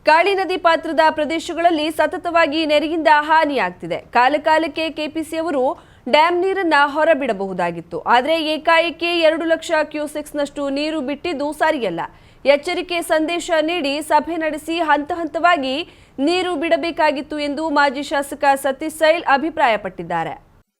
ಕಾಳಿ ನದಿ ಪಾತ್ರದ ಪ್ರದೇಶಗಳಲ್ಲಿ ಸತತವಾಗಿ ನೆರೆಯಿಂದ ಹಾನಿಯಾಗ್ತಿದೆ. ಕಾಲಕಾಲಕ್ಕೆ ಕೆಪಿಸಿ ಅವರು ಡ್ಯಾಂ ನೀರನ್ನ ಹೊರಬಿಡಬಹುದಾಗಿತ್ತು. ಆದರೆ ಏಕಾಏಕಿ 2 ಲಕ್ಷ ಕ್ಯೂಸೆಕ್ಸ್ನಷ್ಟು ನೀರು ಬಿಟ್ಟಿದ್ದು ಸರಿಯಲ್ಲ. ಎಚ್ಚರಿಕೆ ಸಂದೇಶ ನೀಡಿ ಸಭೆ ನಡೆಸಿ ಹಂತ ಹಂತವಾಗಿ ನೀರು ಬಿಡಬೇಕಾಗಿತ್ತು ಎಂದು ಮಾಜಿ ಶಾಸಕ ಸತೀಶ್ ಸೈಲ್ ಅಭಿಪ್ರಾಯಪಟ್ಟಿದ್ದಾರೆ.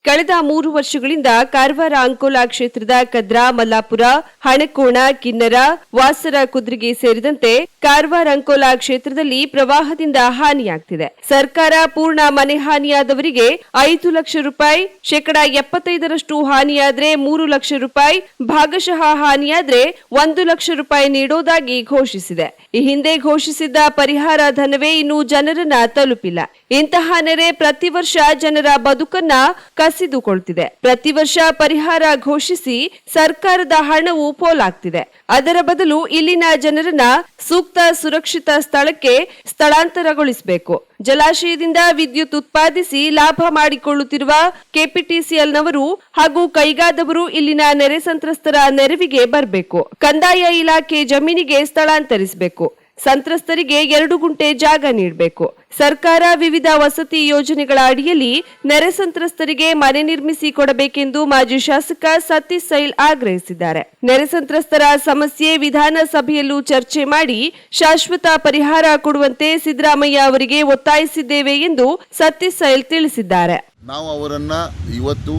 ಕಳೆದ 3 ವರ್ಷಗಳಿಂದ ಕಾರವಾರ ಅಂಕೋಲಾ ಕ್ಷೇತ್ರದ ಕದ್ರಾ, ಮಲ್ಲಾಪುರ, ಹಣಕೋಣ, ಕಿನ್ನರ, ವಾಸರ ಕುದ್ರಿಗೆ ಸೇರಿದಂತೆ ಕಾರವಾರ ಅಂಕೋಲಾ ಕ್ಷೇತ್ರದಲ್ಲಿ ಪ್ರವಾಹದಿಂದ ಹಾನಿಯಾಗ್ತಿದೆ. ಸರ್ಕಾರ ಪೂರ್ಣ ಮನೆ ಹಾನಿಯಾದವರಿಗೆ 5 ಲಕ್ಷ ರೂಪಾಯಿ, 75% ಹಾನಿಯಾದ್ರೆ 3 ಲಕ್ಷ ರೂಪಾಯಿ, ಭಾಗಶಃ ಹಾನಿಯಾದ್ರೆ 1 ಲಕ್ಷ ರೂಪಾಯಿ ನೀಡೋದಾಗಿ ಘೋಷಿಸಿದೆ. ಈ ಹಿಂದೆ ಘೋಷಿಸಿದ್ದ ಪರಿಹಾರ ಧನವೇ ಇನ್ನೂ ಜನರನ್ನ ತಲುಪಿಲ್ಲ. ಇಂತಹ ನೆರೆ ಪ್ರತಿ ವರ್ಷ ಜನರ ಬದುಕನ್ನ ಕಸಿದುಕೊಳ್ತಿದೆ. ಪ್ರತಿ ವರ್ಷ ಪರಿಹಾರ ಘೋಷಿಸಿ ಸರ್ಕಾರದ ಹಣವು ಪೋಲಾಗ್ತಿದೆ. ಅದರ ಬದಲು ಇಲ್ಲಿನ ಜನರನ್ನ ಸೂಕ್ತ ಸುರಕ್ಷಿತ ಸ್ಥಳಕ್ಕೆ ಸ್ಥಳಾಂತರಗೊಳಿಸಬೇಕು. ಜಲಾಶಯದಿಂದ ವಿದ್ಯುತ್ ಉತ್ಪಾದಿಸಿ ಲಾಭ ಮಾಡಿಕೊಳ್ಳುತ್ತಿರುವ ಕೆಪಿಟಿಸಿಎಲ್ನವರು ಹಾಗೂ ಕೈಗಾದವರು ಇಲ್ಲಿನ ನೆರೆ ಸಂತ್ರಸ್ತರ ನೆರವಿಗೆ ಬರಬೇಕು. ಕಂದಾಯ ಇಲಾಖೆ ಜಮೀನಿಗೆ ಸ್ಥಳಾಂತರಿಸಬೇಕು. ಸಂತ್ರಸ್ತರಿಗೆ 2 ಗುಂಟೆ ಜಾಗ ನೀಡಬೇಕು. ಸರ್ಕಾರ ವಿವಿಧ ವಸತಿ ಯೋಜನೆಗಳ ಅಡಿಯಲ್ಲಿ ನೆರೆ ಸಂತ್ರಸ್ತರಿಗೆ ಮನೆ ನಿರ್ಮಿಸಿ ಕೊಡಬೇಕೆಂದು ಮಾಜಿ ಶಾಸಕ ಸತೀಶ್ ಸೈಲ್ ಆಗ್ರಹಿಸಿದ್ದಾರೆ. ನೆರೆ ಸಂತ್ರಸ್ತರ ಸಮಸ್ಯೆ ವಿಧಾನಸಭೆಯಲ್ಲೂ ಚರ್ಚೆ ಮಾಡಿ ಶಾಶ್ವತ ಪರಿಹಾರ ಕೊಡುವಂತೆ ಸಿದ್ದರಾಮಯ್ಯ ಅವರಿಗೆ ಒತ್ತಾಯಿಸಿದ್ದೇವೆ ಎಂದು ಸತೀಶ್ ಸೈಲ್ ತಿಳಿಸಿದ್ದಾರೆ. ನಾವು ಅವರನ್ನ ಇವತ್ತು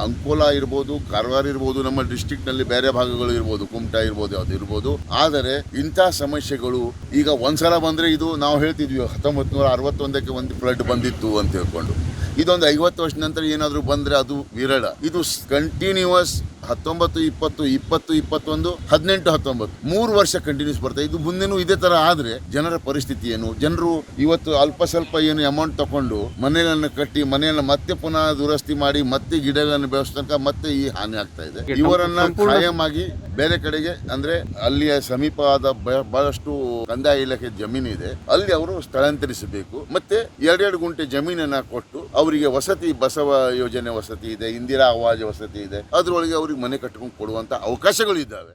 ಅಂಕೋಲಾ ಇರ್ಬೋದು, ಕಾರವಾರ ಇರ್ಬೋದು, ನಮ್ಮ ಡಿಸ್ಟ್ರಿಕ್ಟ್ನಲ್ಲಿ ಬೇರೆ ಭಾಗಗಳು ಇರ್ಬೋದು, ಕುಮಟಾ ಇರ್ಬೋದು, ಯಾವ್ದು ಇರ್ಬೋದು. ಆದರೆ ಇಂಥ ಸಮಸ್ಯೆಗಳು ಈಗ ಒಂದ್ಸಲ ಬಂದರೆ ಇದು ನಾವು ಹೇಳ್ತಿದ್ವಿ 1961ಕ್ಕೆ ಒಂದು ಫ್ಲಡ್ ಬಂದಿತ್ತು ಅಂತ ಹೇಳ್ಕೊಂಡು. ಇದೊಂದು 50 ವರ್ಷ ನಂತರ ಏನಾದರೂ ಬಂದರೆ ಅದು ವಿರಳ. ಇದು ಕಂಟಿನ್ಯೂಸ್ 19, 20, 20, 21, 18, 19 3 ವರ್ಷ ಕಂಟಿನ್ಯೂಸ್ ಬರ್ತದೆ. ಇದು ಮುಂದೆನೂ ಇದೇ ತರ ಆದ್ರೆ ಜನರ ಪರಿಸ್ಥಿತಿ ಏನು? ಜನರು ಇವತ್ತು ಅಲ್ಪ ಸ್ವಲ್ಪ ಏನು ಅಮೌಂಟ್ ತಗೊಂಡು ಮನೆಗಳನ್ನು ಕಟ್ಟಿ ಮನೆಯನ್ನು ಮತ್ತೆ ಪುನಃ ದುರಸ್ತಿ ಮಾಡಿ ಮತ್ತೆ ಗಿಡಗಳನ್ನು ಬೆಳೆಸ್ತನಕ ಮತ್ತೆ ಈ ಹಾನಿ ಆಗ್ತಾ ಇದೆ. ಇವರನ್ನ ಖಾಯಂ ಆಗಿ ಬೇರೆ ಕಡೆಗೆ ಅಂದ್ರೆ ಅಲ್ಲಿಯ ಸಮೀಪವಾದ ಬಹಳಷ್ಟು ಕಂದಾಯ ಇಲಾಖೆ ಜಮೀನು ಇದೆ, ಅಲ್ಲಿ ಅವರು ಸ್ಥಳಾಂತರಿಸಬೇಕು. ಮತ್ತೆ 2 ಗುಂಟೆ ಜಮೀನನ್ನ ಕೊಟ್ಟು ಅವರಿಗೆ ವಸತಿ, ಬಸವ ಯೋಜನೆ ವಸತಿ ಇದೆ, ಇಂದಿರಾ ಆವಾಸ್ ವಸತಿ ಇದೆ, ಅದರೊಳಗೆ ಅವ್ರಿಗೆ ಮನೆ ಕಟ್ಟಿಕೊಂಡು ಕೊಡುವಂತ ಅವಕಾಶಗಳು ಇದ್ದಾವೆ.